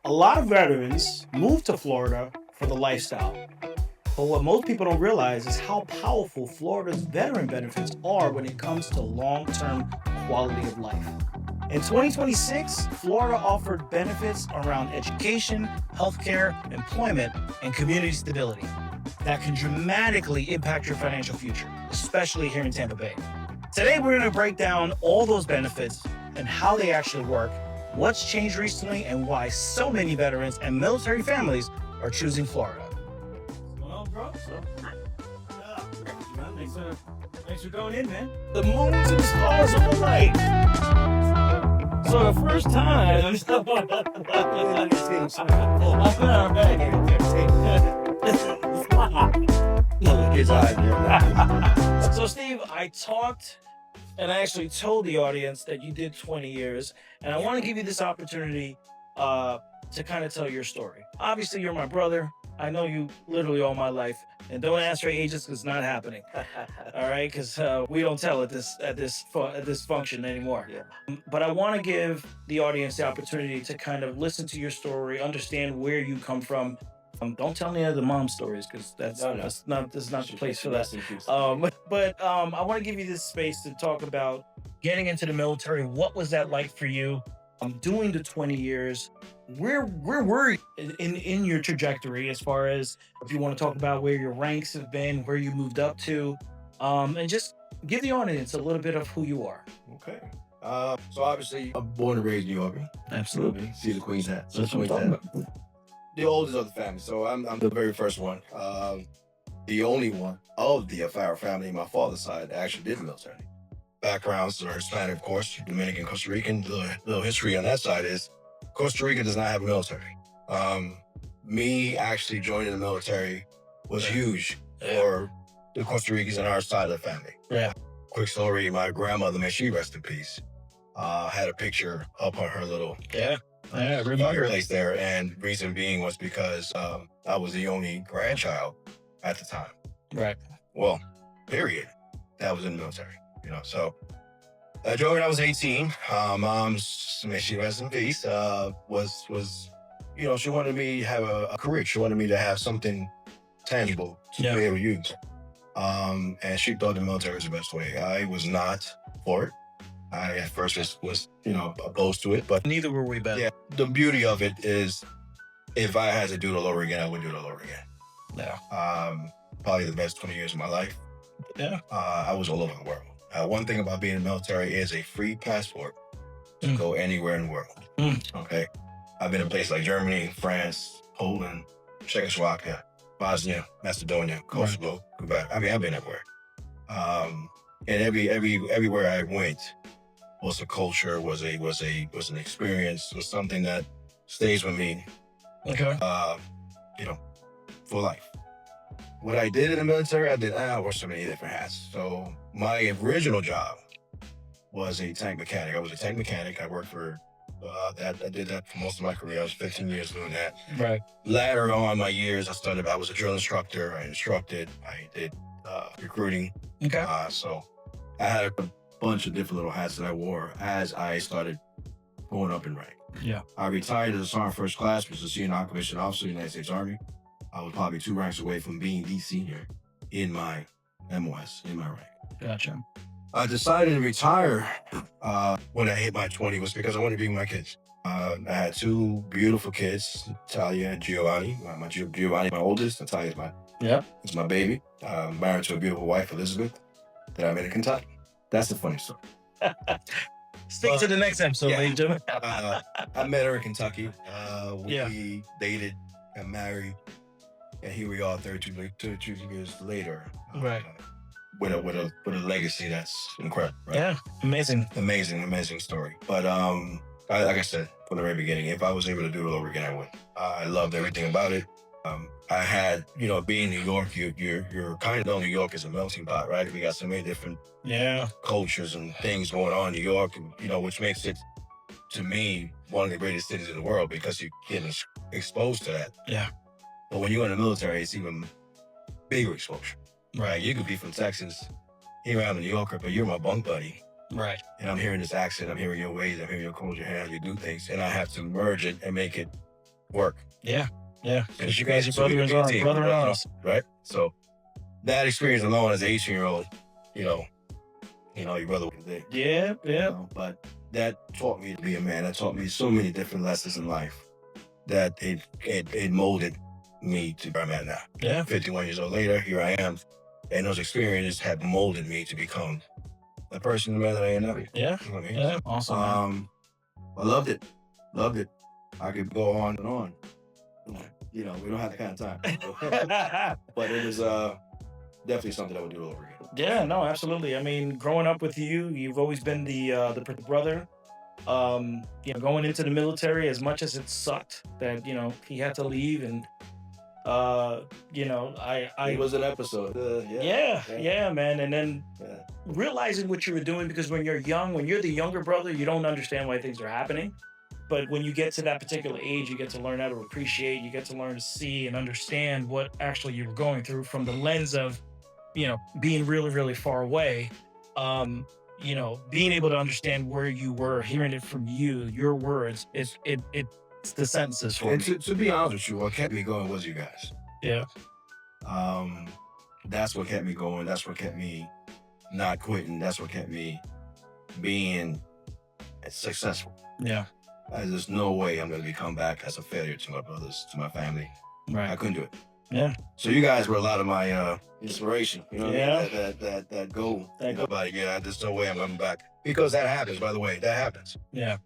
A lot of veterans move to Florida for the lifestyle. But what most people don't realize is how powerful Florida's veteran benefits are when it comes to long-term quality of life. In 2026, Florida offered benefits around education, healthcare, employment, and community stability that can dramatically impact your financial future, especially here in Tampa Bay. Today, we're going to break down all those benefits and how they actually work, what's changed recently, and why so many veterans and military families are choosing Florida. Well, bro, thanks for going in, man. The moons and the stars are right. So the first time. So Steve, I talked and I actually told the audience that you did 20 years, and I want to give you this opportunity to kind of tell your story. Obviously, you're my brother. I know you literally all my life, and don't ask for ages because it's not happening. All right, because we don't tell at this function anymore. Yeah. But I want to give the audience the opportunity to kind of listen to your story, understand where you come from. Don't tell any of the mom stories because that's not the place for that. But I want to give you this space to talk about getting into the military. What was that like for you? Doing the 20 years. Where were you in your trajectory as far as if you want to talk about where your ranks have been, where you moved up to, and just give the audience a little bit of who you are. Okay. So obviously I'm born and raised in New York. Absolutely. See the Queen's hat. That's what I'm talking about. The oldest of the family, so I'm the very first one. The only one of the Afaro family, my father's side, that actually did the military. Backgrounds are Hispanic, of course, Dominican, Costa Rican. The little history on that side is Costa Rica does not have a military. Me actually joining the military was huge for the Costa Ricans on our side of the family. Yeah. Quick story, my grandmother, may she rest in peace, had a picture up on her little I remember place there, and reason being was because I was the only grandchild at the time. Right. Well, period. That was in the military, So I joined when I was 18. Mom's, may she rest in peace, was she wanted me to have a career. She wanted me to have something tangible to be able to use. And she thought the military was the best way. I was not for it. I at first was opposed to it, but neither were we, Ben. Yeah, the beauty of it is, if I had to do it all over again, I would do it all over again. Yeah. Probably the best 20 years of my life. Yeah. I was all over the world. One thing about being in the military is a free passport to go anywhere in the world. Okay. I've been in places like Germany, France, Poland, Czechoslovakia, Bosnia, Macedonia, Kosovo, Quebec. I mean, I've been everywhere. And everywhere I went was a culture, was an experience, was something that stays with me. Okay. For life. What I did in the military, I wore so many different hats. So my original job was a tank mechanic. I was a tank mechanic. I worked for I did that for most of my career. I was 15 years doing that. Right. Later on in my years, I was a drill instructor. I instructed. I did recruiting. Okay. So I had a bunch of different little hats that I wore as I started going up in rank. Yeah. I retired as a Sergeant First Class, which is a senior non-commissioned officer in the United States Army. I was probably 2 ranks away from being the senior in my MOS, in my rank. Gotcha. I decided to retire when I hit my 20 was because I wanted to be with my kids. I had 2 beautiful kids, Natalia and Giovanni. Giovanni, my oldest. Natalia's it's my baby. I'm married to a beautiful wife, Elizabeth, that I met in Kentucky. That's the funny story. Stick to the next episode, ladies and gentlemen. I met her in Kentucky. We dated, got married, and here we are 32 years later. Right. With a legacy that's incredible. Right? Yeah, amazing story. But like I said from the very beginning, if I was able to do it all over again, I would. I loved everything about it. I had, being in New York, you're kind of know New York is a melting pot, right? We got so many different cultures and things going on in New York, which makes it, to me, one of the greatest cities in the world because you're getting exposed to that. Yeah. But when you're in the military, it's even bigger exposure. Right. You could be from Texas, here I'm a New Yorker, but you're my bunk buddy. Right. And I'm hearing this accent, I'm hearing your ways, I'm hearing your culture, how you do things, and I have to merge it and make it work. Yeah. Because you guys are So we could be a team, brother-in-laws. right? So that experience alone as an 18-year-old, your brother was there. Yeah. But that taught me to be a man. That taught me so many different lessons in life that it molded me to where I'm at now. Yeah. 51 years old later, here I am. And those experiences have molded me to become the person, the man that I am now. Yeah. You know what I mean? Yeah. Awesome. Man. I loved it. I could go on and on. We don't have that kind of time. But it was definitely something I would do over again. Yeah, no, absolutely. I mean, growing up with you, you've always been the brother. Going into the military, as much as it sucked that he had to leave, and it was an episode. Yeah, man. And then realizing what you were doing, because when you're young, when you're the younger brother, you don't understand why things are happening. But when you get to that particular age, you get to learn how to appreciate, you get to learn to see and understand what actually you were going through from the lens of, being really, really far away. Being able to understand where you were, hearing it from you, your words, it's the sentences for me. And to be honest with you, what kept me going was you guys. Yeah. That's what kept me going. That's what kept me not quitting. That's what kept me being successful. Yeah. There's no way I'm going to come back as a failure to my brothers, to my family. Right. I couldn't do it. Yeah. So you guys were a lot of my inspiration. You know what Yeah. I mean? That goal. There's no way I'm coming back. Because that happens, by the way. That happens. Yeah.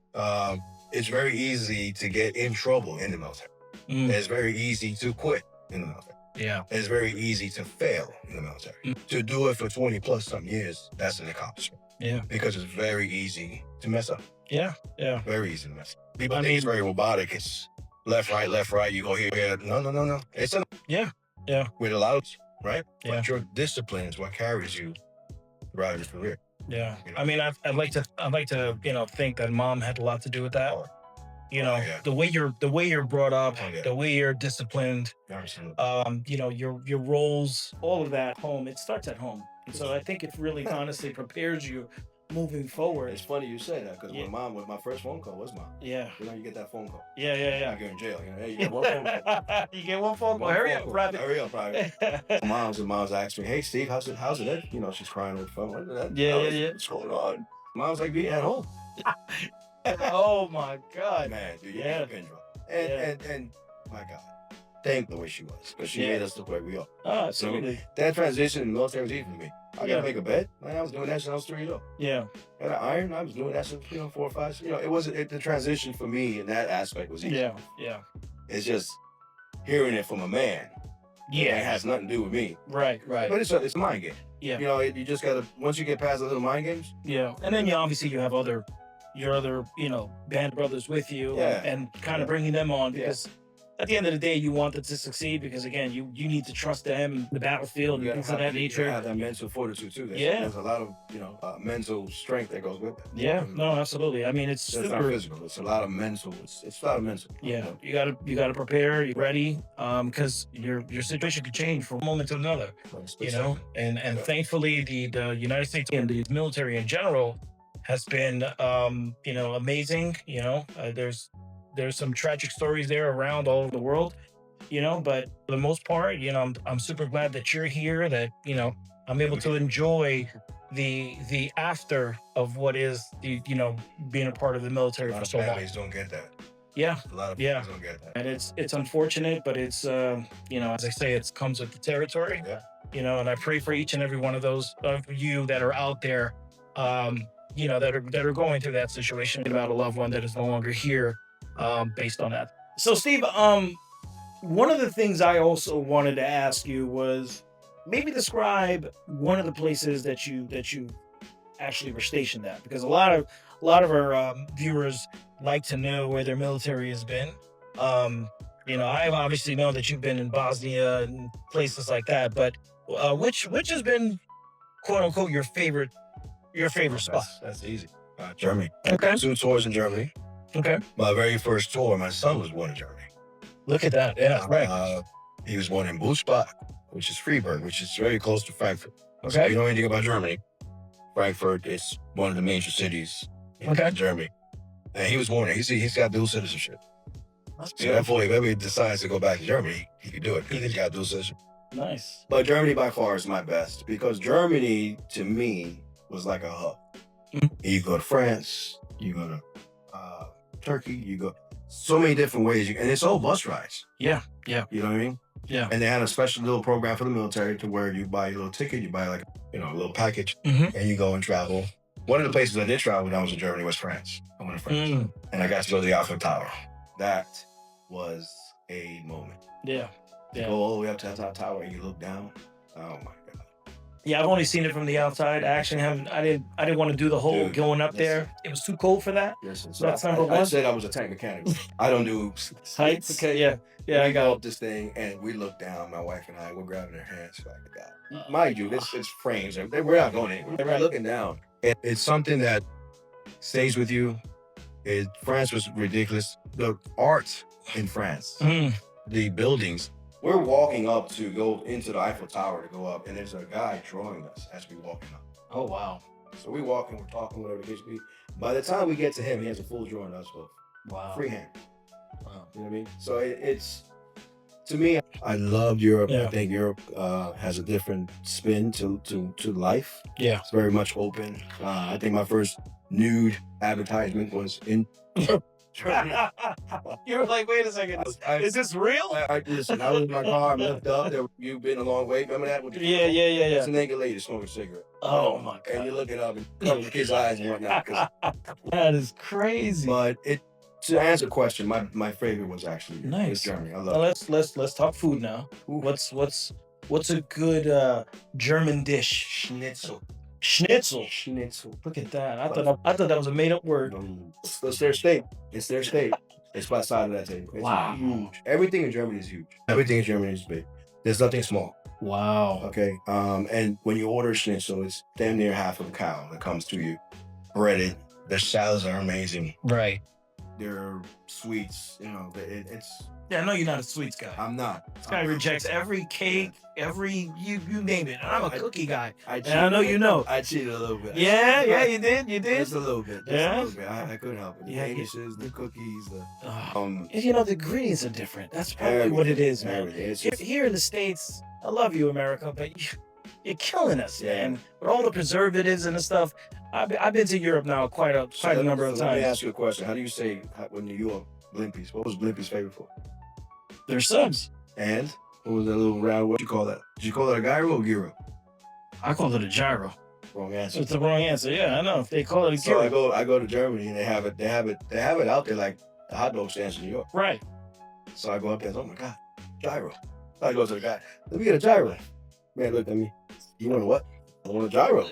It's very easy to get in trouble in the military. It's very easy to quit in the military. Yeah. It's very easy to fail in the military. To do it for 20 plus some years, that's an accomplishment. Yeah. Because it's very easy to mess up. Yeah. Very easy to mess up. People think it's very robotic. It's left, right. You go here. No. It's a Yeah. with a lot of, right? Yeah. But your discipline is what carries you throughout your career. Yeah. I mean, I'd like to think that mom had a lot to do with that. The way you're brought up, the way you're disciplined, your roles, all of that home, it starts at home. And so I think it really honestly prepares you moving forward. It's funny you say that, because when mom was my first phone call was mom. Yeah. You get that phone call. Yeah. You're in jail. Hey, you get one phone call. You get one phone call. Hurry up, private. Mom's asked me, hey, Steve, how's it? She's crying on the phone. What's going on? Mom's like, be at home. Oh my God. Man, dude, you're a pin drop. And my God, thank the way she was, because she made us look where we are. Oh, absolutely. That transition in the military was easy for me. I gotta make a bed. Man, I was doing that since I was 3 years old. Yeah. And iron, I was doing that since 4 or 5. It wasn't the transition for me in that aspect was easy. Yeah. It's just hearing it from a man. Yeah. It has nothing to do with me. Right. But it's a mind game. Yeah. You just gotta, once you get past the little mind games. Yeah. And then obviously you have your other band brothers with you, and kind of bringing them on, because at the end of the day, you want them to succeed, because again, you need to trust them, the battlefield, and things of that nature. You have that mental fortitude too. There's a lot of mental strength that goes with it. Yeah, no, absolutely. I mean, it's not physical. It's a lot of mental. It's a lot of mental. Yeah, you gotta prepare. You're ready, because your situation could change from one moment to another. And thankfully, the United States and the military in general has been amazing. There's some tragic stories there around all over the world, but for the most part, I'm super glad that you're here, that I'm able to enjoy the after of what is being a part of the military for so long. Families don't get that. Yeah. A lot of families don't get that. And it's unfortunate, but it's as I say, it comes with the territory. Yeah. And I pray for each and every one of those of you that are out there, that are going through that situation about a loved one that is no longer here. Based on that. So Steve, one of the things I also wanted to ask you was maybe describe one of the places that you actually were stationed at, because a lot of our viewers like to know where their military has been. I obviously know that you've been in Bosnia and places like that, but which has been, quote unquote, your favorite spot? That's easy. Germany. Okay. 2 tours in Germany. Okay. My very first tour, my son was born in Germany. Look at that. Yeah. Right. He was born in Buchbach, which is Freiburg, which is very close to Frankfurt. Okay. So if you know anything about Germany, Frankfurt is one of the major cities in Germany. And he was born there. He's got dual citizenship. That's So therefore, if ever he decides to go back to Germany, he could do it. He just got dual citizenship. Nice. But Germany by far is my best because Germany to me was like a hub. You go to France, you go to Turkey, you go so many different ways, and it's all bus rides. Yeah. You know what I mean? Yeah. And they had a special little program for the military to where you buy a little ticket, you buy like a little package, and you go and travel. One of the places I did travel when I was in Germany was France. I went to France, and I got to go to the Eiffel Tower. That was a moment. Yeah. To go all the way up to the top tower and you look down. Oh my God. Yeah, I've only seen it from the outside. I actually haven't. I didn't want to do the whole Dude, going up there. It was too cold for that. Listen, So that's number I one. said I was a tank mechanic. I don't do Heights. Okay. Yeah. Yeah. We go up this thing and we look down. My wife and I, we're grabbing their hands. Like God. Mind you, this is frames. We're not going anywhere. We're looking down. It's something that stays with you. France was ridiculous. The art in France, the buildings. We're walking up to go into the Eiffel Tower to go up, and there's a guy drawing us as we walking up. Oh wow. So we walking, we're talking, whatever the case be. By the time we get to him, he has a full drawing of us both. Wow. Freehand. Wow. You know what I mean? So it's, to me, I love Europe. Yeah. I think Europe has a different spin to life. Yeah. It's very much open. I think my first nude advertisement was in You were like, wait a second, is this real? Listen, I was in my car, I'm left up. You've been a long way. Remember that? Yeah. It's a naked lady smoking a cigarette. Oh my God. And you're looking up and covering the kid's eyes and whatnot. That is crazy. But to answer the question, my favorite was actually Nice. Germany. I Well, love it. let's talk food now. What's a good German dish? Schnitzel. Schnitzel. Schnitzel. Look at that. I thought that was a made up word. It's their state. It's their state. It's by the side of that table. It's Wow. huge. Everything in Germany is huge. Everything in Germany is big. There's nothing small. Wow. Okay. And when you order schnitzel, it's damn near half of a cow that comes to you, breaded. Their salads are amazing. Right. Their sweets, it's. Yeah, I know you're not a sweets guy. I'm not. This guy rejects every cake, every you name it. And I'm a cookie guy. I know you know. I cheated a little bit. Yeah, you did. Just a little bit. Yeah? A little bit. I couldn't help it. The danishes, the cookies, the ingredients are different. That's probably what it is, man. Here in the States, I love you, America, but you're killing us, man. With all the preservatives and the stuff. I've been to Europe now quite a number of times. Let me ask you a question. How do you say when you were Blimpies? What was Blimpies favorite for? They're subs. And what was that little round? What you call that? Did you call it a gyro or gyro? I call it a gyro. Wrong answer. It's the wrong answer. Yeah, I know. If they call it a So gyro. I go to Germany and they have it out there like the hot dog stands in New York. Right. So I go up there and oh my God, gyro. I go to the guy, let me get a gyro. Man looked at me. You want a what? I want a gyro.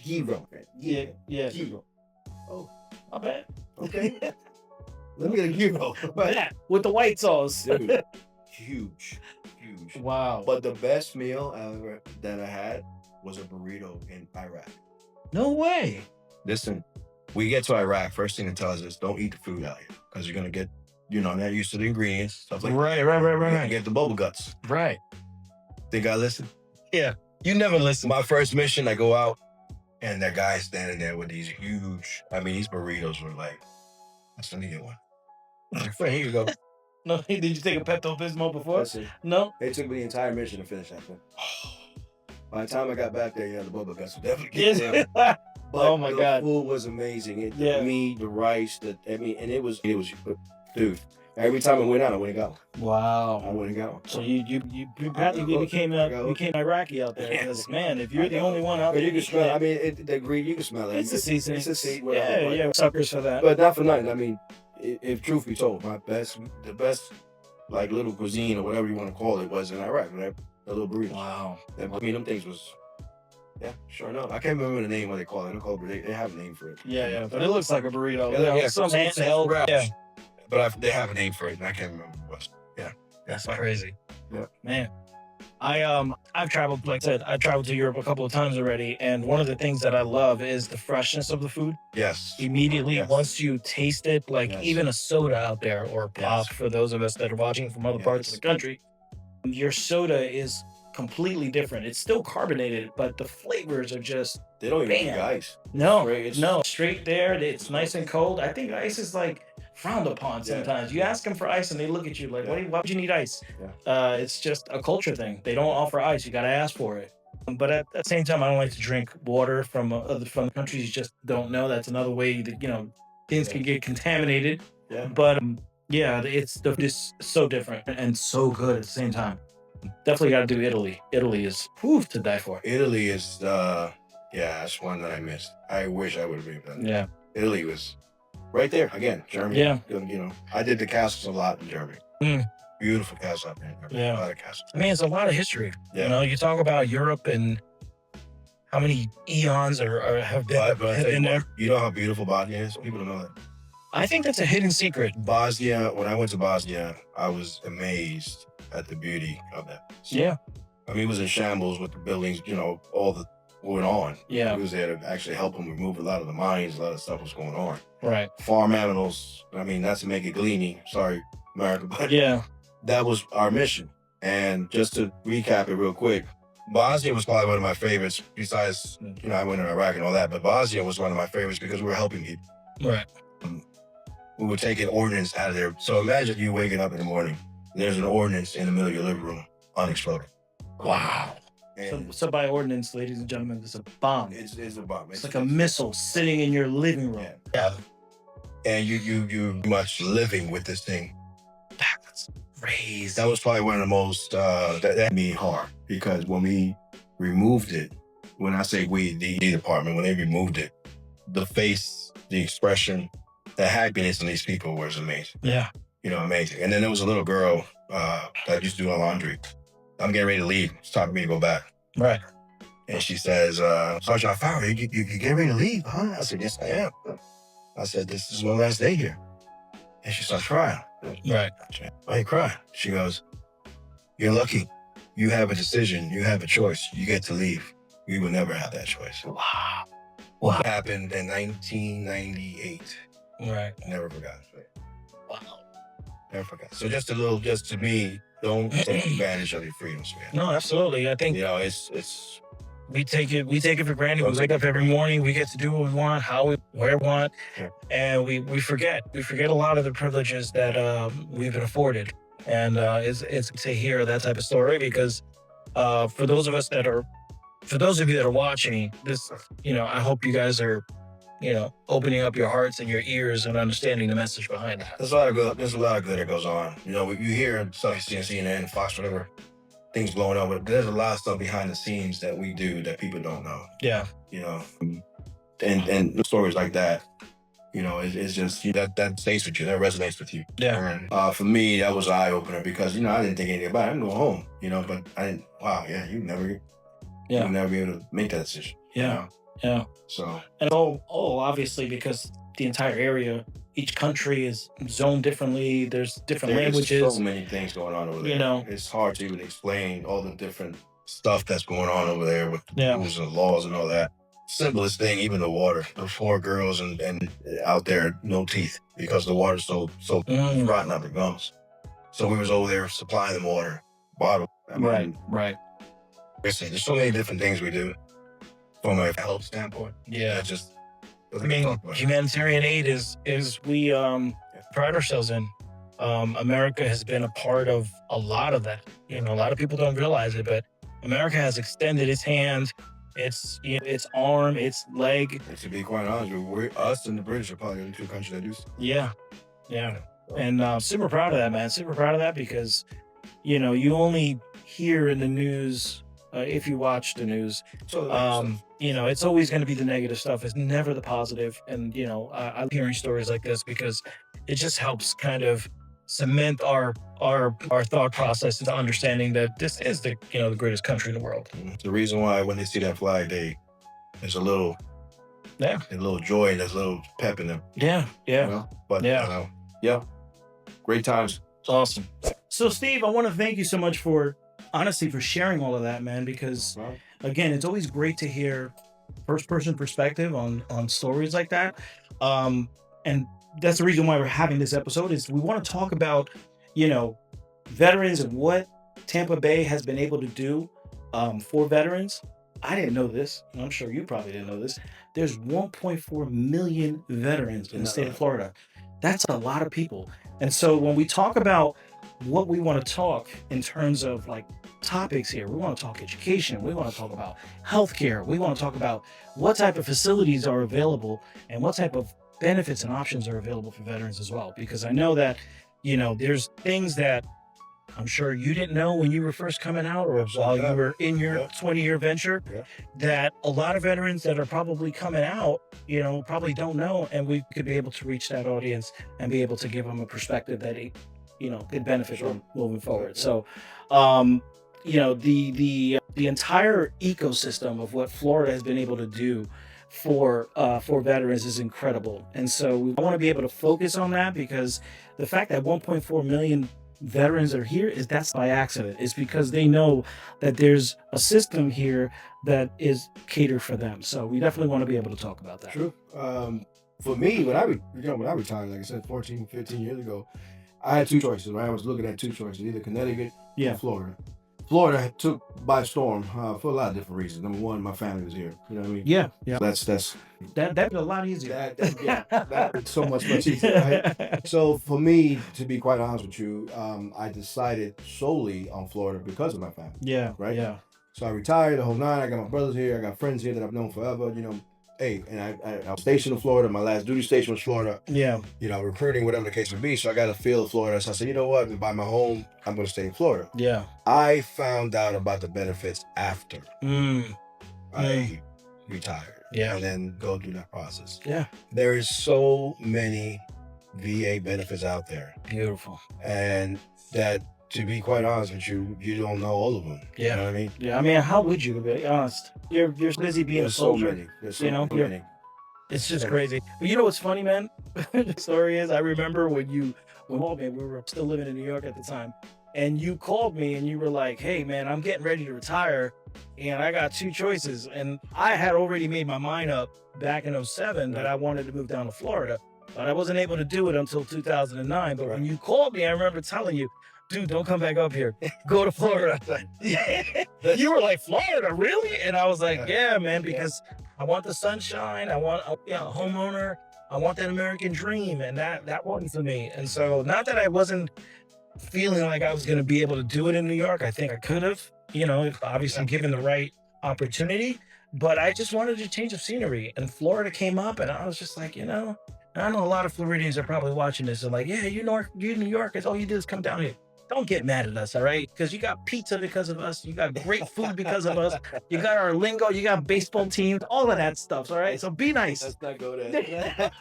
Gyro. Yeah. Gyro. Oh, I bet. okay. Let me get a gyro. Yeah, with the white sauce. Dude, huge. Wow. But the best meal that I had was a burrito in Iraq. No way. Listen, we get to Iraq, first thing it tells us, don't eat the food out here because you're going to get, not used to the ingredients, stuff like that. Right. Get the bubble guts. Right. Think I listen? Yeah. You never listen. My first mission, I go out and that guy's standing there with these huge, these burritos were like, that's the new one. Here you go. No, did you take a Pepto-Bismol before? Listen, No. it took me the entire mission to finish that thing. By the time I got back there, the bubble guts were definitely getting there. But oh my God. The food was amazing. The meat, the rice, and it was, dude. Every time I went out, I went and got one. Wow. I went and got one. So you became Iraqi out there. Because, man, if you're the only one out there, you can smell. The green, you can smell it. It's a seasoning. It's a seasoning. Yeah, suckers for that. But not for nothing. If truth be told, the best like little cuisine or whatever you want to call it was in Iraq. Right? The little burrito. Wow. Them things was. Yeah, sure enough. I can't remember the name what they call it. They have a name for it. Yeah, but it looks like a burrito. Yeah, some handheld. Yeah. But they have a name for it, and I can't remember what it was. Yeah. That's crazy. Yeah. Man. I've traveled, like I said, I've traveled to Europe a couple of times already, and one of the things that I love is the freshness of the food. Yes. Immediately, once you taste it, even a soda out there, or pop for those of us that are watching from other parts of the country, your soda is completely different. It's still carbonated, but the flavors are just they don't even use ice. No, straight there. It's nice and cold. I think ice is like frowned upon Yeah. sometimes. You ask them for ice and they look at you like, Yeah. why would you need ice? Yeah. It's just a culture thing. They don't offer ice. You got to ask for it. But at the same time, I don't like to drink water from countries you just don't know. That's another way that, things can get contaminated. Yeah. But yeah, it's just so different and so good at the same time. Definitely got to do Italy. Italy is to die for. Italy is that's one that I missed. I wish I would have been done. Yeah. Italy was right there again. Germany. Yeah. I did the castles a lot in Germany. Beautiful castles out there. Yeah. A lot of castles. I mean, it's a lot of history. Yeah. You talk about Europe and how many eons have been in there. You know how beautiful Bosnia is? People don't know that. I think that's a hidden secret. Bosnia, when I went to Bosnia, I was amazed at the beauty of that. Yeah. I mean, it was in shambles with the buildings, all the going on. Yeah. He was there to actually help them remove a lot of the mines, a lot of stuff was going on. Right. Farm animals, I mean, not to make it gloomy, sorry, America, but yeah, that was our mission. And just to recap it real quick, Bosnia was probably one of my favorites, besides, I went to Iraq and all that, but Bosnia was one of my favorites because we were helping people. Right. We were taking ordnance out of there. So imagine you waking up in the morning, there's an ordnance in the middle of your living room, unexploded. Wow. So by ordnance, ladies and gentlemen, it's a bomb. It's a bomb. It's like a missile sitting in your living room. Yeah. And you much living with this thing. That's crazy. That was probably one of the most, that hit me hard, because when we removed it, when I say we, the department, when they removed it, the face, the expression, the happiness in these people was amazing. Yeah. Amazing. And then there was a little girl that used to do my laundry. I'm getting ready to leave. It's time for me to go back. Right. And she says, Sergeant Fowler, you getting ready to leave, huh? I said, yes, I am. I said, this is my last day here. And she starts crying. Right. Why are you crying? She goes, you're lucky. You have a decision. You have a choice. You get to leave. We will never have that choice. Wow. What happened in 1998? Right. Never forgot. Wow. Never forgot. So just to me, don't take advantage of your freedoms, man. No, absolutely. I think it's we take it for granted. We wake up every morning. We get to do what we want, where we want, and we forget. We forget a lot of the privileges that we've been afforded. And it's to hear that type of story, because for those of you that are watching this, I hope you guys are, opening up your hearts and your ears and understanding the message behind that. There's a lot of good that goes on. You hear stuff, CNN, Fox, whatever, things blowing up, but there's a lot of stuff behind the scenes that we do that people don't know. Yeah. And stories like that, it's just that stays with you, that resonates with you. Yeah. And for me, that was an eye opener, because I didn't think anything about it. I'm going home, but I didn't. Wow, yeah, you never be able to make that decision. Yeah. Yeah. So. And obviously, because the entire area, each country is zoned differently. There's different languages. There's so many things going on over there. It's hard to even explain all the different stuff that's going on over there with the rules and laws and all that. Simplest thing, even the water. The 4 girls and out there, no teeth, because the water's so rotten out the gums. So we was over there supplying them water, bottle. Right. There's so many different things we do from a health standpoint. Yeah. I mean, humanitarian aid is we pride ourselves in. America has been a part of a lot of that. A lot of people don't realize it, but America has extended its hand, its arm, its leg. And to be quite honest, us and the British are probably the 2 countries that do so. Yeah. And super proud of that, man. Super proud of that, because you only hear in the news, if you watch the news, it's always going to be the negative stuff. It's never the positive. And I'm hearing stories like this because it just helps kind of cement our thought process into understanding that this is the greatest country in the world. The reason why when they see that flag, there's a little joy, and there's a little pep in them. Yeah. But great times. It's awesome. So Steve, I want to thank you so much for sharing all of that, man, because again, it's always great to hear first-person perspective on stories like that. And that's the reason why we're having this episode, is we want to talk about, veterans and what Tampa Bay has been able to do for veterans. I didn't know this, and I'm sure you probably didn't know this. There's 1.4 million veterans in the state of Florida. That's a lot of people. And so when we talk about what we want to talk in terms of like topics here, we want to talk education, we want to talk about healthcare, we want to talk about what type of facilities are available and what type of benefits and options are available for veterans as well. Because I know that, there's things that I'm sure you didn't know when you were first coming out or while you were in your 20-year venture Yeah. that a lot of veterans that are probably coming out, probably don't know. And we could be able to reach that audience and be able to give them a perspective that, could benefit from moving forward. So, the entire ecosystem of what Florida has been able to do for veterans is incredible. And so we want to be able to focus on that because the fact that 1.4 million veterans are here is that's by accident. It's because they know that there's a system here that is catered for them. So we definitely want to be able to talk about that. True. For me, when I retired, like I said, 14, 15 years ago, I had two choices. Right? I was looking at two choices, either Connecticut or Florida. Florida took by storm for a lot of different reasons. Number one, my family was here. You know what I mean? Yeah. So That'd be a lot easier. That's so much easier. Right? So for me, to be quite honest with you, I decided solely on Florida because of my family. Yeah. Right. Yeah. So I retired the whole nine. I got my brothers here. I got friends here that I've known forever. Hey, and I was stationed in Florida. My last duty station was Florida. Yeah. Recruiting, whatever the case may be. So I got a feel of Florida. So I said, you know what? By my home, I'm going to stay in Florida. Yeah. I found out about the benefits after I retired. Yeah. And then go through that process. Yeah. There is so many VA benefits out there. Beautiful. And that, to be quite honest with you, you don't know all of them. Yeah. You know what I mean? Yeah. I mean, how would you, to be honest? You're busy being a soldier. There's so many. It's just crazy. But you know what's funny, man? The story is, I remember when you called me, we were still living in New York at the time, and you called me and you were like, hey, man, I'm getting ready to retire, and I got two choices. And I had already made my mind up back in 2007 that I wanted to move down to Florida, but I wasn't able to do it until 2009. But when you called me, I remember telling you, dude, don't come back up here. Go to Florida. You were like, Florida, really? And I was like, yeah, man, because I want the sunshine. I want a homeowner. I want that American dream. And that wasn't for me. And so not that I wasn't feeling like I was going to be able to do it in New York. I think I could have, if obviously given the right opportunity. But I just wanted a change of scenery. And Florida came up and I was just like, I know a lot of Floridians are probably watching this and like, yeah, you New Yorkers, all you do is come down here. Don't get mad at us, all right? Because you got pizza because of us. You got great food because of us. You got our lingo. You got baseball teams. All of that stuff, all right? So be nice. Let's not go there.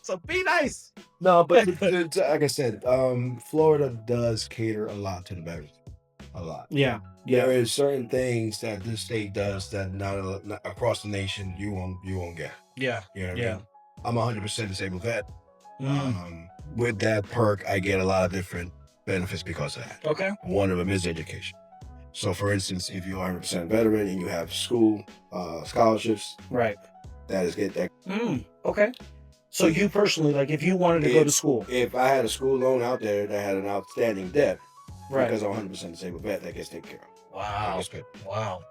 So be nice. No, but like I said, Florida does cater a lot to the veterans. A lot. Yeah. There is certain things that this state does that not across the nation you won't get. Yeah. You know what I mean? I'm 100% disabled vet. With that perk, I get a lot of different benefits because of that. Okay. One of them is education. So for instance, if you're 100% veteran and you have school scholarships, right, that is get that. Okay. So you personally, like if you wanted to go to school, if I had a school loan out there that had an outstanding debt, right, because I'm 100% disabled vet, that gets taken care of. Wow. Wow.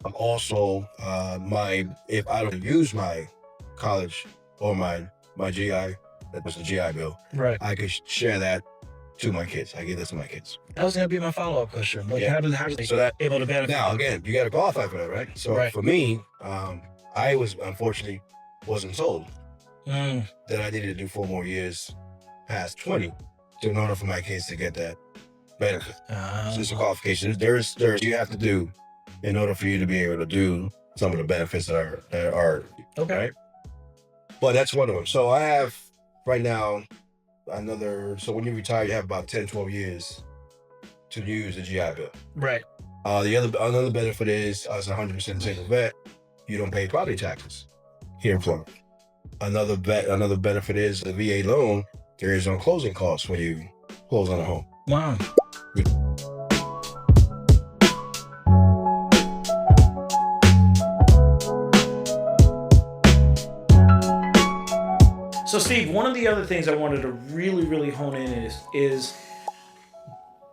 I'm also if I don't use my college or my GI, that was the GI Bill, right, I could share that to my kids. I give that to my kids. That was gonna be my follow-up question. Like, how do they able to benefit? Now again, you got to qualify for that, right? So for me, I was unfortunately wasn't told that I needed to do 4 more years past 20 in order for my kids to get that benefit. So it's a qualification. There's you have to do in order for you to be able to do some of the benefits that are okay. Right? But that's one of them. So I have right now so when you retire, you have about 10, 12 years to use the GI Bill. Right. Another benefit is, as a 100% disabled vet, you don't pay property taxes here in Florida. Another benefit is the VA loan. There is no closing costs when you close on a home. Wow. So Steve, one of the other things I wanted to really, really hone in is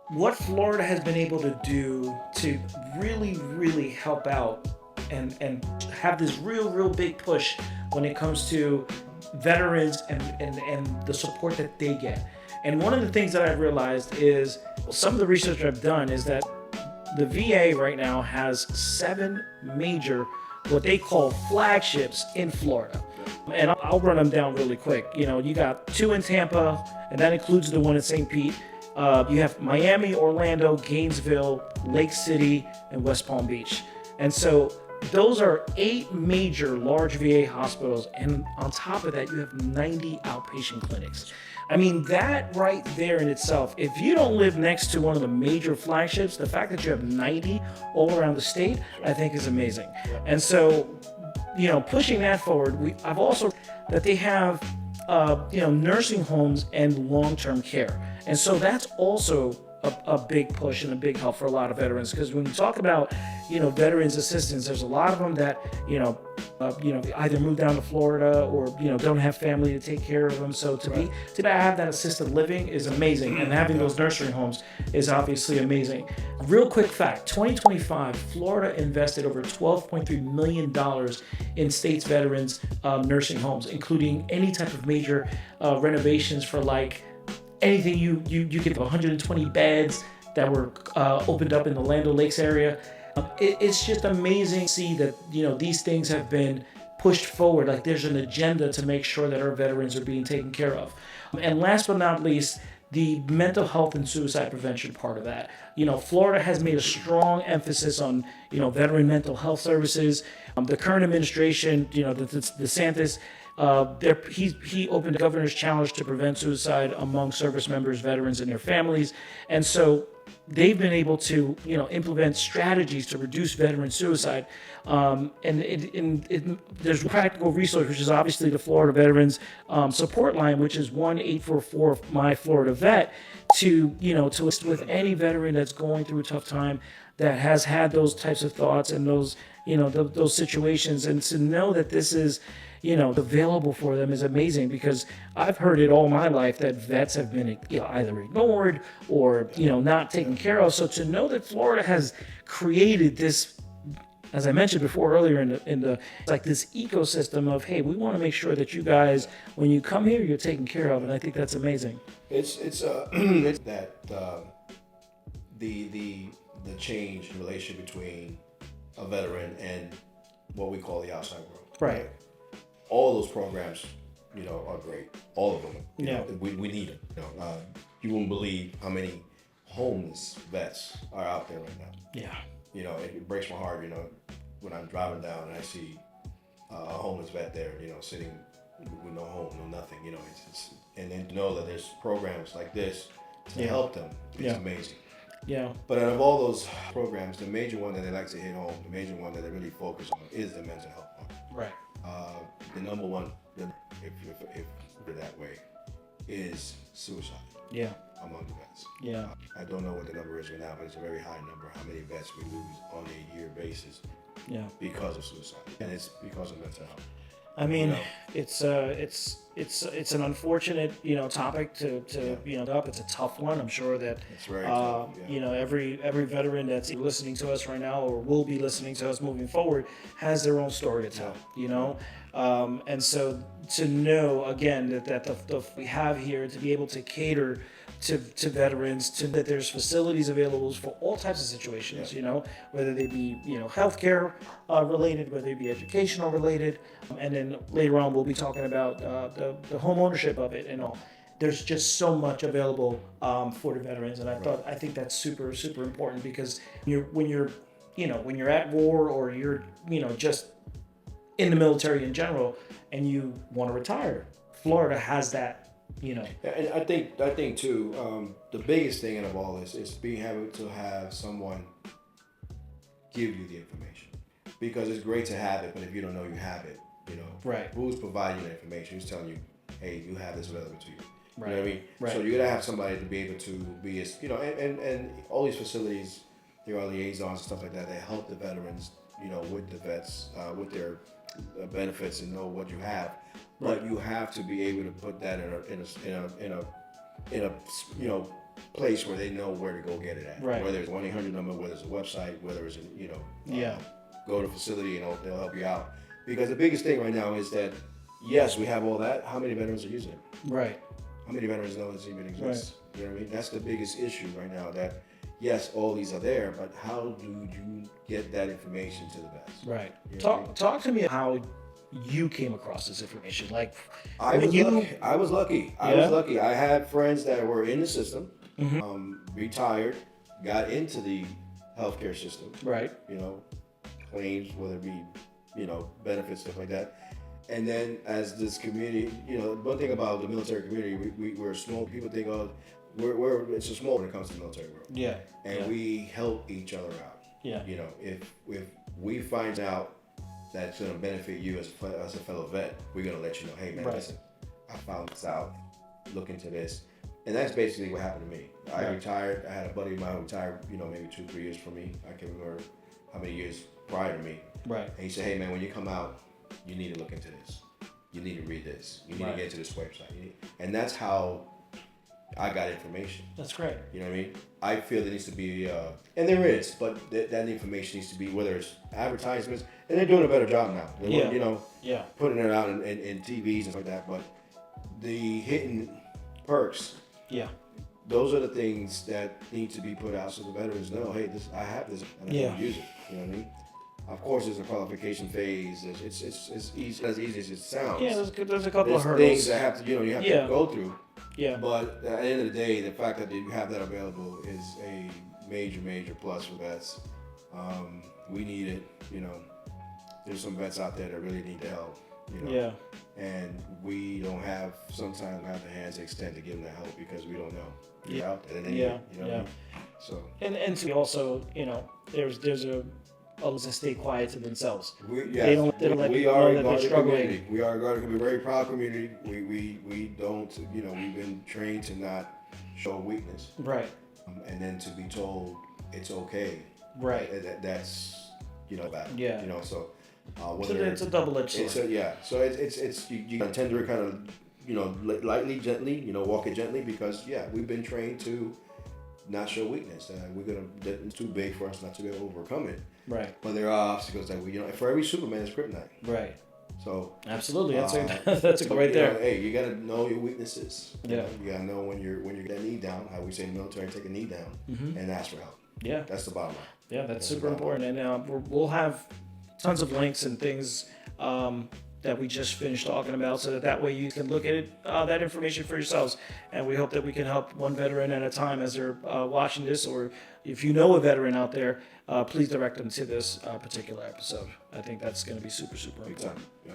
what Florida has been able to do to really, really help out and have this real big push when it comes to veterans and the support that they get. And one of the things that I've realized is some of the research I've done is that the VA right now has 7 major, what they call flagships in Florida. And I'll run them down really quick. You got 2 in Tampa, and that includes the one in St. Pete. You have Miami, Orlando, Gainesville, Lake City, and West Palm Beach. And so those are 8 major large VA hospitals. And on top of that, you have 90 outpatient clinics. I mean, that right there in itself, if you don't live next to one of the major flagships, the fact that you have 90 all around the state, I think is amazing. And so, pushing that forward, I've also that they have, nursing homes and long-term care. And so that's also a big push and a big help for a lot of veterans, because when you talk about, veterans assistance, there's a lot of them that, either move down to Florida or, don't have family to take care of them. So to have that assisted living is amazing. And having those nursery homes is obviously amazing. Real quick fact, 2025, Florida invested over $12.3 million in state's veterans nursing homes, including any type of major renovations for anything you get 120 beds that were opened up in the Land O'Lakes area. It's just amazing to see that these things have been pushed forward. Like there's an agenda to make sure that our veterans are being taken care of. And last but not least, the mental health and suicide prevention part of that. Florida has made a strong emphasis on veteran mental health services. The current administration, DeSantis, he opened a governor's challenge to prevent suicide among service members, veterans, and their families. And so they've been able to, implement strategies to reduce veteran suicide. There's practical resource, which is obviously the Florida Veterans Support Line, which is 1-844 My Florida Vet, to assist with any veteran that's going through a tough time, that has had those types of thoughts and those situations, and to know that this is available for them is amazing, because I've heard it all my life that vets have been either ignored or not taken care of. So to know that Florida has created this, as I mentioned before earlier in the this ecosystem of, hey, we want to make sure that you guys, when you come here, you're taken care of, and I think that's amazing. It's that the change in relation between a veteran and what we call the outside world. Right. All those programs, are great. All of them. We need them. You won't believe how many homeless vets are out there right now. Yeah. It breaks my heart, when I'm driving down and I see a homeless vet there, sitting with no home, no nothing, and then to know that there's programs like this to help them is amazing. Yeah. But out of all those programs, the major one that they like to hit home, the major one that they really focus on is the mental health one. Right. The number one, if you're that way, is suicide. Yeah. Among the vets. Yeah. I don't know what the number is right now, but it's a very high number. How many vets we lose on a year basis? Yeah. Because of suicide, and it's because of mental health. I mean, it's an unfortunate topic to up. It's a tough one. I'm sure that it's very tough. Every veteran that's listening to us right now or will be listening to us moving forward has their own story to tell. And so to know again that we have here to be able to cater to veterans, that there's facilities available for all types of situations, whether they be, healthcare related, whether they be educational related. And then later on, we'll be talking about the home ownership of it and all. There's just so much available for the veterans. And I think that's super, super important, because when you're at war or you're, just in the military in general and you want to retire, Florida has that. And I think too, the biggest thing of all this is being able to have someone give you the information, because it's great to have it, but if you don't know you have it, right? Who's providing the information? Who's telling you, hey, you have this available to you? Right. You know what I mean? Right. So you gotta have somebody to be able to be, and all these facilities, there are liaisons and stuff like that. They help the veterans, with the vets, with their benefits, and know what you have. But you have to be able to put that in a place where they know where to go get it at. Right. Whether it's 1-800 number, whether it's a website, whether it's go to a facility and they'll help you out. Because the biggest thing right now is that yes, we have all that. How many veterans are using it? Right. How many veterans know this even exists? Right. You know what I mean? That's the biggest issue right now. That yes, all these are there, but how do you get that information to the vets? Right. You know Talk to me how you came across this information. Like, I was lucky. I was lucky. I had friends that were in the system, retired, got into the healthcare system. Right. You know, claims, whether it be, you know, benefits, stuff like that. And then as this community, you know, one thing about the military community, we're small. People think, oh, it's a small when it comes to the military world. Yeah. And we help each other out. Yeah. You know, if we find out that's going to benefit you as a fellow vet, we're going to let you know, hey man, listen, I found this out, look into this. And that's basically what happened to me. I retired. I had a buddy of mine who retired, you know, maybe 2-3 years from me. I can't remember how many years prior to me. Right. And he said, hey man, when you come out, you need to look into this. You need to read this. You need to get to this website. And that's how I got information. That's great. You know what I mean? I feel there needs to be, and there is, but that information needs to be, whether it's advertisements, and they're doing a better job now. They're, you know, putting it out in TVs and stuff like that. But the hidden perks, those are the things that need to be put out so the veterans know, hey, I have this, and I can use it. You know what I mean? Of course, there's a qualification phase. It's easy, as easy as it sounds. Yeah, there's a couple of hurdles. Things that have to, you have to go through. Yeah. But at the end of the day, the fact that you have that available is a major plus for vets. We need it. You know, there's some vets out there that really need the help. You know. Yeah. And we don't sometimes have the hands extended to give them the help because we don't know. You're out there. And you know what I mean? So. And to also, you know, there's a stay quiet to themselves. We are a guarded community. We are a guarded community, very proud community. We don't, you know, we've been trained to not show weakness. Right. And then to be told it's okay. Right. That's, you know, bad. Yeah. You know, so it's a double-edged sword. So it's you tend to kind of, you know, lightly, gently, you know, walk it gently because we've been trained to not show weakness. It's too big for us not to be able to overcome it. Right. But there are obstacles that for every Superman is kryptonite. Right. So absolutely, that's a good right there. Know, hey, you gotta know your weaknesses. Yeah. You gotta know when you're that knee down. How we say in the military, take a knee down and ask for help. Yeah. That's the bottom line. Yeah, that's super important. And we'll have tons of links and things that we just finished talking about, so that way you can look at it, that information for yourselves. And we hope that we can help one veteran at a time as they're watching this, or if you know a veteran out there, please direct them to this particular episode. I think that's going to be super important. Yeah.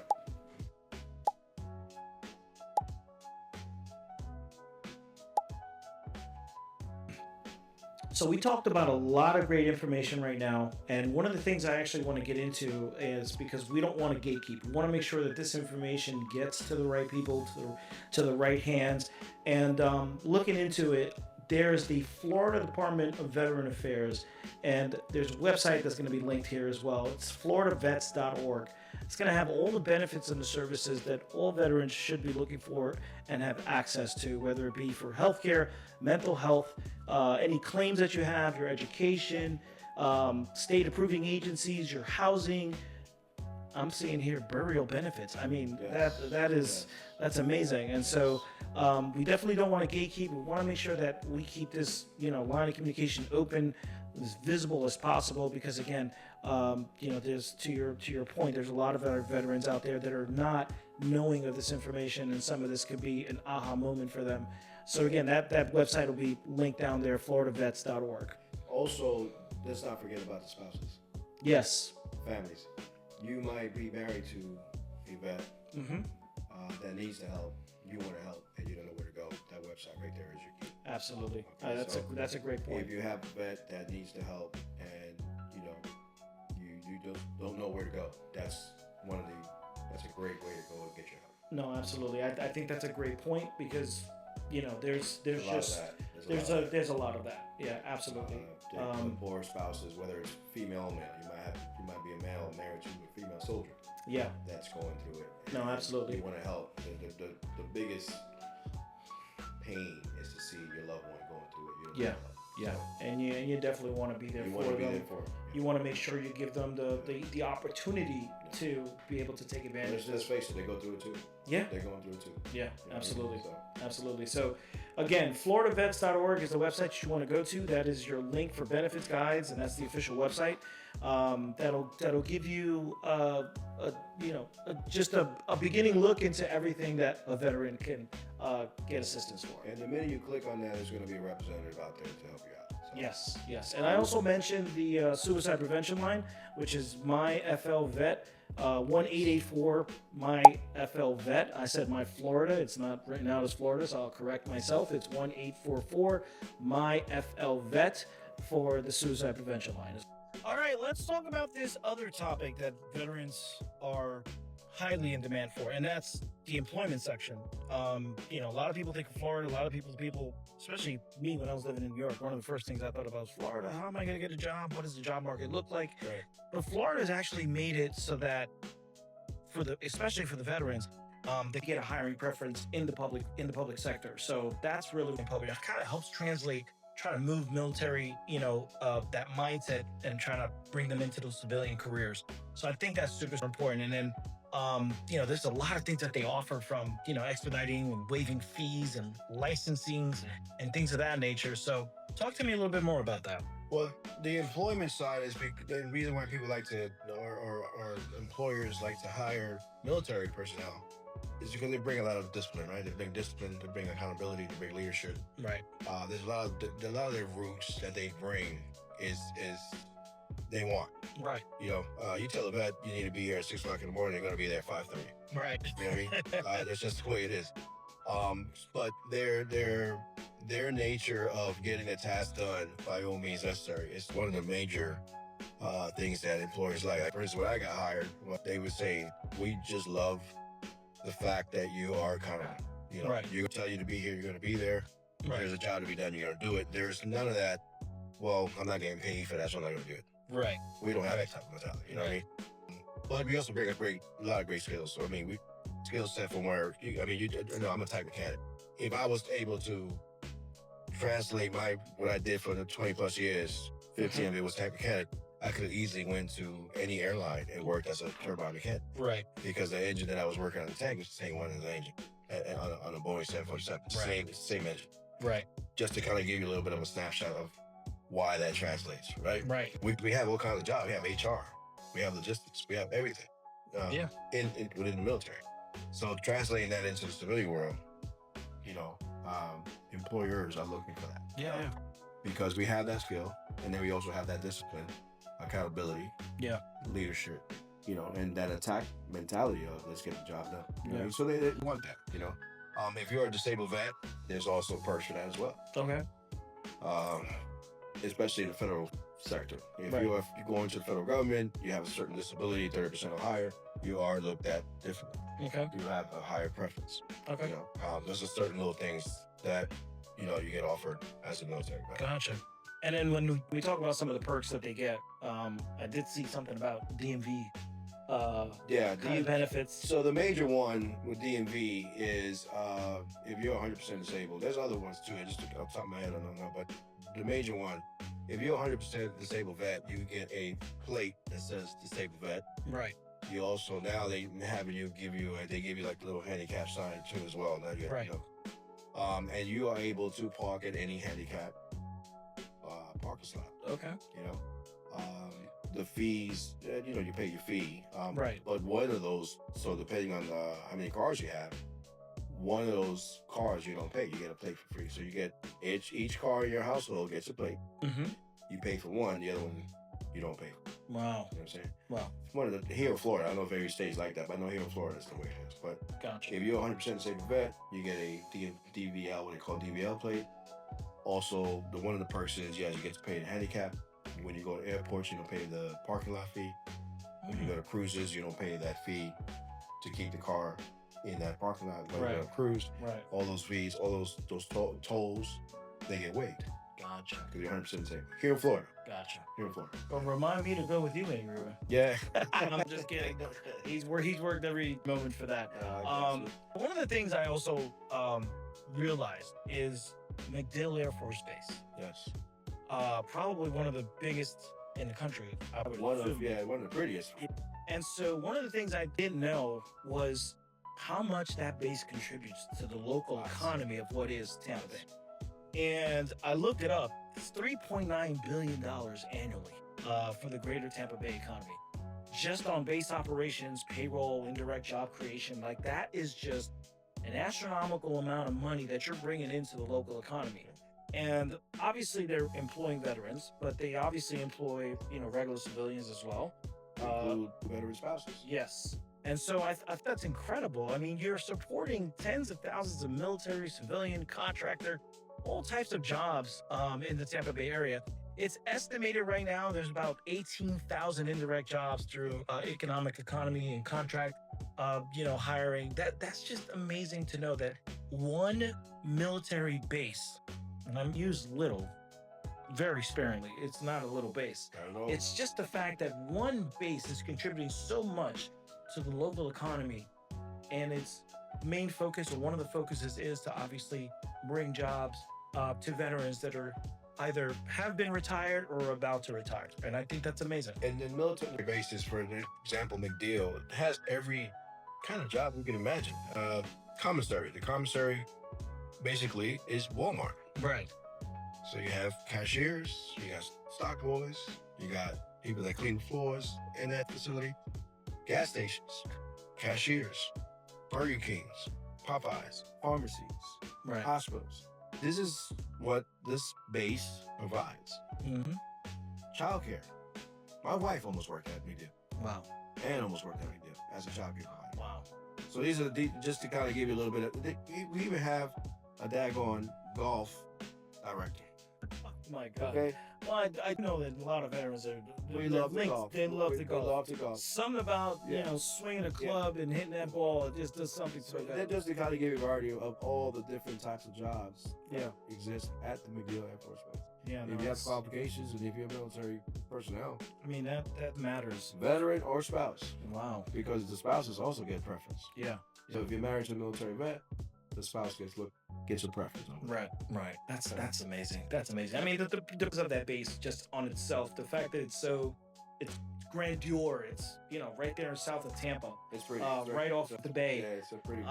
So we talked about a lot of great information right now, and one of the things I actually want to get into is, because we don't want to gatekeep, we want to make sure that this information gets to the right people, to the right hands. And looking into it, there's the Florida Department of Veteran Affairs, and there's a website that's going to be linked here as well. It's floridavets.org. It's going to have all the benefits and the services that all veterans should be looking for and have access to, whether it be for healthcare, mental health, any claims that you have, your education, state approving agencies, your housing. I'm seeing here burial benefits. I mean, that's amazing. And so we definitely don't want to gatekeep. We want to make sure that we keep this, line of communication open, as visible as possible, because again, there's to your point, there's a lot of other veterans out there that are not knowing of this information, and some of this could be an aha moment for them. So again, that website will be linked down there, floridavets.org. Also, let's not forget about the spouses. Yes. Families. You might be married to a vet that needs the help. You want to help, and you don't know where to go. That website right there is your key. Absolutely. Okay, that's a great point. If you have a vet that needs the help, and you just don't know where to go, that's a great way to go and get your help. No, absolutely. I think that's a great point, because there's a lot of that. Yeah, absolutely. The poor spouses, whether it's female or male, you might be a male married to a female soldier. Yeah. That's going through it. No, absolutely. You want to help. The biggest pain is to see your loved one going through it. Yeah. And you definitely want to be there for them. You want to make sure you give them the opportunity to be able to take advantage. Let's face it, they go through it too. Yeah. They're going through it too. Yeah, absolutely. So. Absolutely. So, again, floridavets.org is the website you want to go to. That is your link for benefits guides, and that's the official website. That'll give you just a beginning look into everything that a veteran can get assistance for. And the minute you click on that, there's going to be a representative out there to help you out. So. Yes. And I also mentioned the suicide prevention line, which is My FL Vet. 1884 My FL Vet. I said My Florida. It's not written out as Florida, so I'll correct myself. It's 1844 My FL Vet for the suicide prevention line. All right, let's talk about this other topic that veterans are highly in demand for, and that's the employment section. A lot of people think of Florida. A lot of people, especially me when I was living in New York, one of the first things I thought about was Florida. How am I going to get a job? What does the job market look like? Right. But Florida has actually made it so that, especially for the veterans, they get a hiring preference in the public sector. So that's really important. It kind of helps try to move military, that mindset and trying to bring them into those civilian careers. So I think that's super important. And then, there's a lot of things that they offer from, expediting and waiving fees and licensing and things of that nature. So talk to me a little bit more about that. Well, the employment side is the reason why people like to, or employers like to hire military personnel is because they bring a lot of discipline, right? They bring discipline, they bring accountability, they bring leadership. Right. There's a lot of their roots that they bring is they want. Right. You tell a vet you need to be here at 6 o'clock in the morning, they're going to be there at 5:30. Right. You know what I mean? That's just the way it is. But their nature of getting the task done by all means necessary is one of the major things that employers like. For instance, when I got hired, what they would say, we just love the fact that you are kind of, right. You tell you to be here, you're going to be there. Right. There's a job to be done, you're going to do it. There's none of that. Well, I'm not getting paid for that, so I'm not going to do it. Right. We don't have that type of mentality, you know what I mean? But we also bring a lot of great skills. So, we skill set from where, I'm a type mechanic. If I was able to translate what I did for the 20 plus years, 15 of it was type mechanic, I could have easily went to any airline and worked as a turbine mechanic. Right. Because the engine that I was working on the tank was the same one as the engine on a Boeing 747. Right. Same engine. Right. Just to kind of give you a little bit of a snapshot of why that translates, right? Right. We have all kinds of jobs. We have HR. We have logistics. We have everything. Within the military. So translating that into the civilian world, employers are looking for that. Yeah. Because we have that skill, and then we also have that discipline, accountability, leadership, and that attack mentality of let's get the job done. You know? So they want that, If you're a disabled vet, there's also perks for that as well. Okay. Especially in the federal sector. If Right. you're going to the federal government, you have a certain disability, 30% or higher, you are looked at differently. Okay. You have a higher preference. Okay. There's a certain little things that, you get offered as a military vet. Gotcha. And then when we talk about some of the perks that they get, I did see something about DMV. Kind of benefits. So the major one with DMV is if you're 100% disabled. There's other ones too. Just off the top of my head, I don't know. But the major one, if you're 100% disabled vet, you get a plate that says disabled vet. Right. You also now they give you like a little handicap sign too as well. Now you Right. And you are able to park at any handicap parking slot. Okay. The fees, you pay your fee. Right. But one of those, so depending on how many cars you have, one of those cars you don't pay, you get a plate for free. So you get each car in your household gets a plate. Mm-hmm. You pay for one, the other one you don't pay for. Wow. You know what I'm saying? Wow. Here in Florida, I don't know if every state's like that, but I know here in Florida that's the way it is. But Gotcha. if you're 100% disabled vet, you get a DVL, what they call DVL plate. Also, one of the perks is, you get to pay the handicap. When you go to airports, you don't pay the parking lot fee. When you go to cruises, you don't pay that fee to keep the car in that parking lot. When you go to cruise, Right. all those fees, all those tolls, they get waived. Gotcha. Because you're 100% disabled. Here in Florida. Gotcha. Here in Florida. Well, remind me to go with you, Ruben. Yeah. I'm just kidding. He's worked every moment for that. One of the things I also realized is MacDill Air Force Base. Yes. Probably one of the biggest in the country. One of the prettiest. And so one of the things I didn't know was how much that base contributes to the local economy of what is Tampa Bay. And I looked it up. It's $3.9 billion annually for the greater Tampa Bay economy. Just on base operations, payroll, indirect job creation, like that is just an astronomical amount of money that you're bringing into the local economy. And obviously they're employing veterans, but they obviously employ, regular civilians as well. Include veteran spouses. Yes. And so I thought that's incredible. I mean, you're supporting tens of thousands of military, civilian, contractor, all types of jobs in the Tampa Bay area. It's estimated right now there's about 18,000 indirect jobs through economy and contract, hiring. That's just amazing to know that one military base, and I'm used little, very sparingly. It's not a little base. It's just the fact that one base is contributing so much to the local economy, and its main focus, or one of the focuses, is to obviously bring jobs to veterans that are either have been retired or are about to retire. And I think that's amazing. And then military bases, for example, MacDill has every kind of job you can imagine. Commissary. The commissary basically is Walmart. Right. So you have cashiers, you got stock boys, you got people that clean floors in that facility, gas stations, cashiers, Burger Kings, Popeyes, pharmacies, Right. hospitals. This is what this base provides. Mm-hmm. Childcare. My wife almost worked at MacDill. Wow. And almost worked at MacDill as a childcare provider. Wow. So these are just to kind of give you a little bit of. We even have a daggone golf director. Oh my God. Okay. Well, I know that a lot of veterans are. We love to golf. They love to We golf. love to golf. Something about swinging a club and hitting that ball. It just does something to So it. that just to kind of give you a variety of all the different types of jobs that exist at the MacDill Air Force Base. Yeah. If you have qualifications and if you're military personnel, I mean that matters. veteran or spouse, Wow. because the spouses also get preference. Yeah. So if you're married to a military vet, the spouse gets a preference on it. Right. That's amazing. That's amazing. I mean, the purpose of that base just on itself, the fact that it's grandeur. It's right there south of Tampa, It's pretty. right off the bay. Yeah, it's a pretty.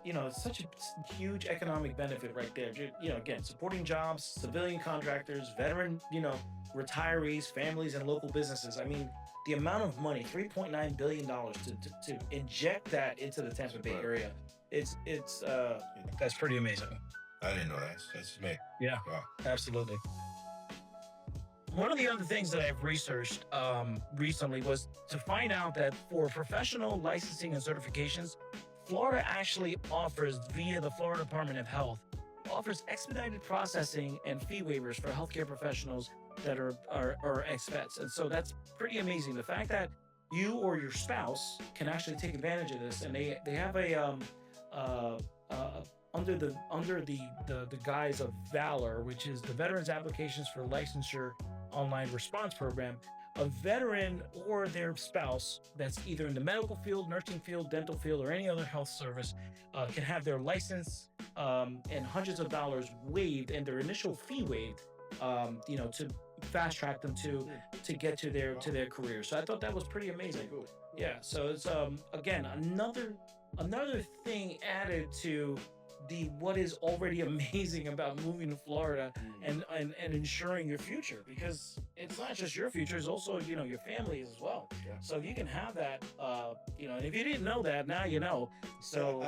It's such a huge economic benefit right there. Again, supporting jobs, civilian contractors, veteran, retirees, families, and local businesses. I mean, the amount of money, $3.9 billion to inject that into the Tampa Bay area. It's that's pretty amazing. I didn't know that. That's me. Yeah. Wow. Absolutely. One of the other things that I've researched recently was to find out that for professional licensing and certifications, Florida actually offers, via the Florida Department of Health, offers expedited processing and fee waivers for healthcare professionals that are expats. And so that's pretty amazing. The fact that you or your spouse can actually take advantage of this, and they have a under the guise of Valor, which is the Veterans Applications for Licensure Online Response Program, a veteran or their spouse that's either in the medical field, nursing field, dental field, or any other health service can have their license and hundreds of dollars waived and their initial fee waived, to fast track them to get to their career. So I thought that was pretty amazing. Yeah. So it's again another thing added to what is already amazing about moving to Florida and ensuring your future, because it's not just your future, it's also your family as well. Yeah. So if you can have that, and if you didn't know that, now you know. So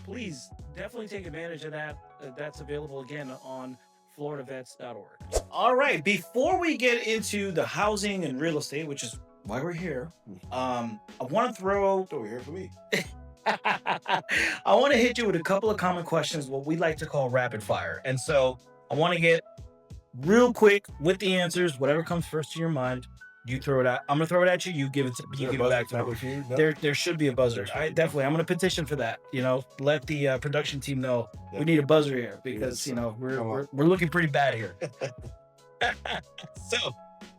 please definitely take advantage of that. That's available again on floridavets.org. All right, before we get into the housing and real estate, which is why we're here, I want to throw So we're here for me. I want to hit you with a couple of common questions, what we like to call rapid fire. And so I want to get real quick with the answers, whatever comes first to your mind. You throw it out. I'm going to throw it at you. You give it back to me. There should be a buzzer. I'm going to petition for that. Let the production team know we need a buzzer here, because, we're looking pretty bad here. So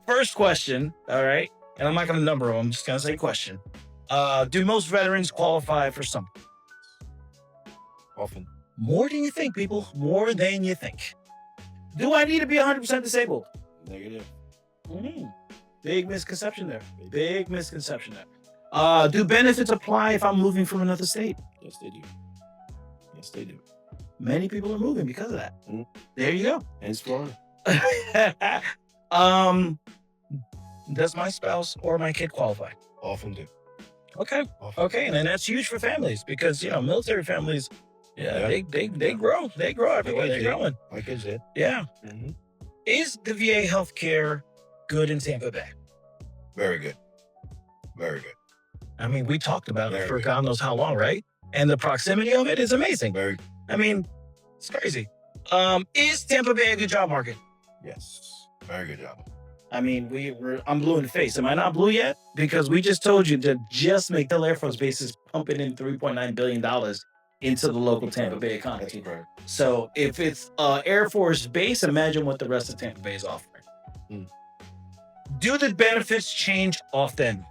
first question. All right. And I'm not going to number them. I'm just going to say question. Do most veterans qualify for something? Often. More than you think, people. More than you think. Do I need to be 100% disabled? Negative. Big misconception there. Big misconception there. Do benefits apply if I'm moving from another state? Yes, they do. Yes, they do. Many people are moving because of that. There you go. And Florida. Does my spouse or my kid qualify? Often do. Okay. Often. Okay, and then that's huge for families because military families, they grow. They grow everywhere. They're growing. My kids did. Yeah. Is the VA healthcare good in Tampa Bay? Very good. Very good. I mean, we talked about it for good. God knows how long, right? And the proximity of it is amazing. Very. I mean, it's crazy. Is Tampa Bay a good job market? Yes. Very good job. I mean, I'm blue in the face. Am I not blue yet? Because we just told you that just MacDill Air Force Base is pumping in $3.9 billion into the local Tampa Bay economy. That's right. So if it's Air Force Base, imagine what the rest of Tampa Bay is offering. Do the benefits change often?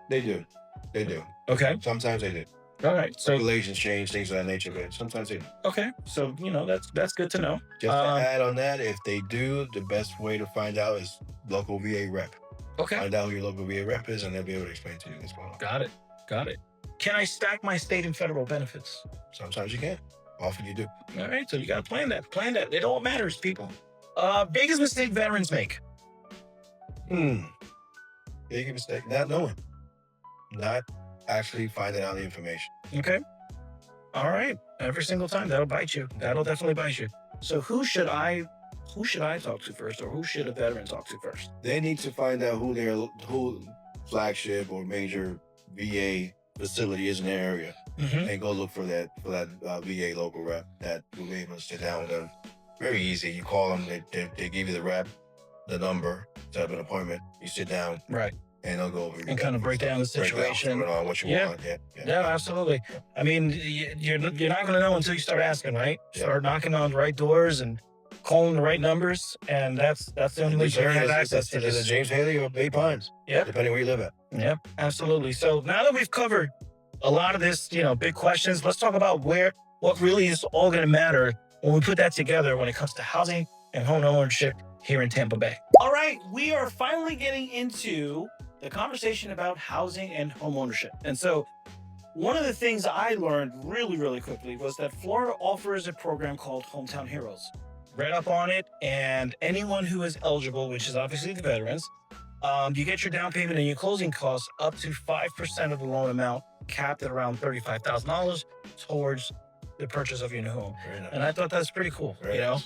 They do. They do. Okay. Sometimes they do. All right. So Regulations change, things of that nature, but sometimes they do. okay. So that's good to know. Just to add on that, if they do, the best way to find out is local VA rep. Okay. Find out who your local VA rep is, and they'll be able to explain to you as well. Got it. Can I stack my state and federal benefits? Sometimes you can. Often you do. All right. So you got to plan that. It all matters, people. Biggest mistake veterans make? Big mistake. Not knowing. Not actually finding out the information. Okay. All right. Every single time that'll bite you. That'll definitely bite you. So who should I talk to first, or who should a veteran talk to first? They need to find out who flagship or major VA facility is in their area, and go look for that VA local rep that will be able to sit down with them. Very easy. You call them. They give you the rep, the number, set up an appointment. You sit down. Right. And they'll go over and kind of break down the situation. What you want. Yeah, absolutely. I mean, you're not going to know until you start asking, right? Start knocking on the right doors and calling the right numbers, and that's the only way you're going to have access to this. Is it James Haley or Bay Pines? Yeah, depending where you live at. Yep, absolutely. So now that we've covered a lot of this, big questions, let's talk about what really is all going to matter when we put that together when it comes to housing and home ownership here in Tampa Bay. All right, we are finally getting into the conversation about housing and home ownership. And so one of the things I learned really, really quickly was that Florida offers a program called Hometown Heroes. Read up on it, and anyone who is eligible, which is obviously the veterans, you get your down payment and your closing costs up to 5% of the loan amount, capped at around $35,000 towards the purchase of your new home. Nice. And I thought that's pretty cool. Yep.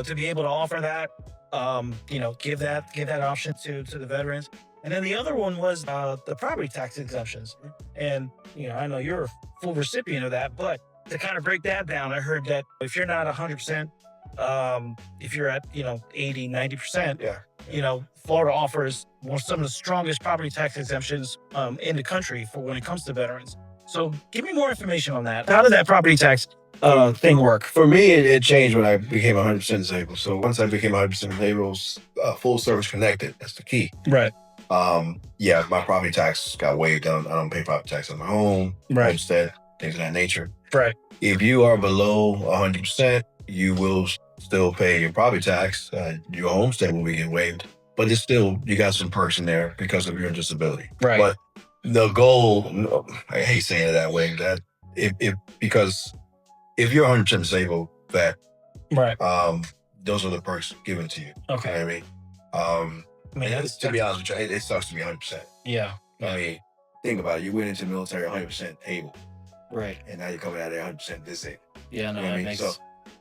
To be able to offer that, give that option to the veterans. And then the other one was the property tax exemptions. And, I know you're a full recipient of that, but to kind of break that down, I heard that if you're not 100%, if you're at, 80, 90%, Florida offers some of the strongest property tax exemptions in the country for when it comes to veterans. So give me more information on that. How did that property tax thing work? For me, it changed when I became 100% disabled. So once I became 100% disabled, full service connected. That's the key. Right. My property tax got waived. I don't pay property tax on my home, homestead, things of that nature. Right. If you are below 100%, you will still pay your property tax. Your homestead will be waived, but it's still, you got some perks in there because of your disability. Right. But the goal, I hate saying it that way, that because if you're 100% disabled, that those are the perks given to you. Okay. You know what I mean? To be honest with you, it sucks to be 100%. Yeah. I mean, think about it. You went into the military 100% able. Right. And now you're coming out of there 100% disabled. Yeah, no, you know what I mean? So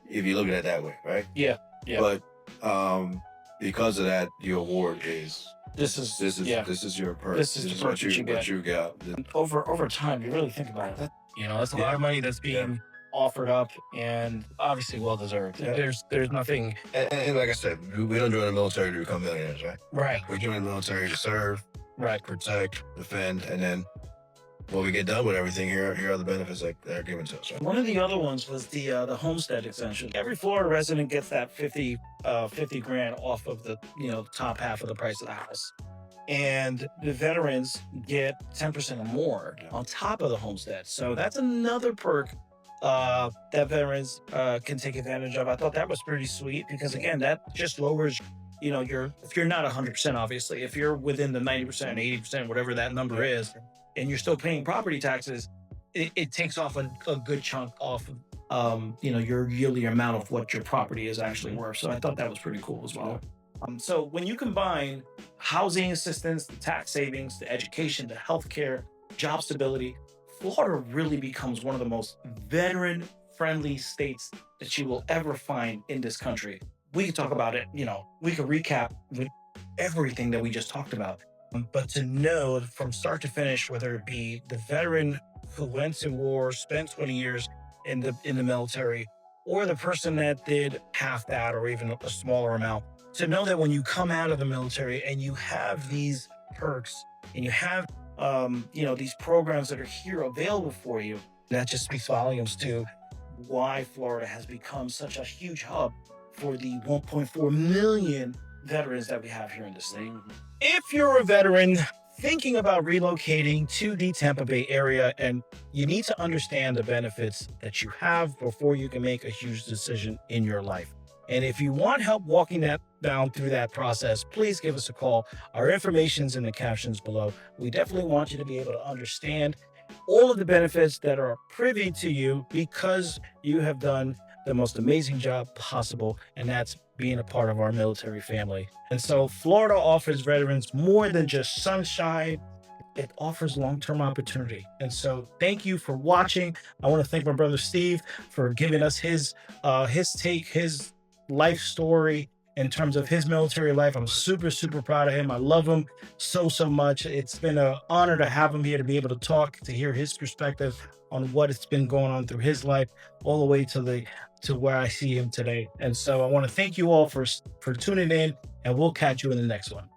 if you look at it that way, right? Yeah. But because of that, your award is this is your perk. This is the perk what you got. Over time, you really think about it. That's a lot of money that's being offered up, and obviously well deserved. Yeah. There's nothing. And like I said, we don't join the military to become millionaires, right? Right. We join the military to serve, protect, defend, and then when we get done with everything, here are the benefits that are given to us. Right? One of the other ones was the homestead exemption. Every Florida resident gets that 50 grand off of the top half of the price of the house. And the veterans get 10% or more on top of the homestead. So that's another perk that veterans can take advantage of. I thought that was pretty sweet because, again, that just lowers if you're not 100%, obviously, if you're within the 90%, 80%, whatever that number is, and you're still paying property taxes, it takes off a good chunk off of your yearly amount of what your property is actually worth. So I thought that was pretty cool as well. So when you combine housing assistance, the tax savings, the education, the healthcare, job stability, Florida really becomes one of the most veteran friendly states that you will ever find in this country. We could talk about it, we could recap with everything that we just talked about. But to know from start to finish, whether it be the veteran who went to war, spent 20 years in the military, or the person that did half that or even a smaller amount, to know that when you come out of the military and you have these perks and you have these programs that are here available for you, that just speaks volumes to why Florida has become such a huge hub for the 1.4 million veterans that we have here in the state. If you're a veteran thinking about relocating to the Tampa Bay area, and you need to understand the benefits that you have before you can make a huge decision in your life. And if you want help walking that down through that process, please give us a call. Our information's in the captions below. We definitely want you to be able to understand all of the benefits that are privy to you because you have done the most amazing job possible, and that's being a part of our military family. And so Florida offers veterans more than just sunshine. It offers long-term opportunity. And so thank you for watching. I want to thank my brother Steve for giving us his take, his life story in terms of his military life. I'm super, super proud of him. I love him so much. It's been an honor to have him here, to be able to talk, to hear his perspective on what has been going on through his life, all the way to where I see him today. And so I want to thank you all for tuning in, and we'll catch you in the next one.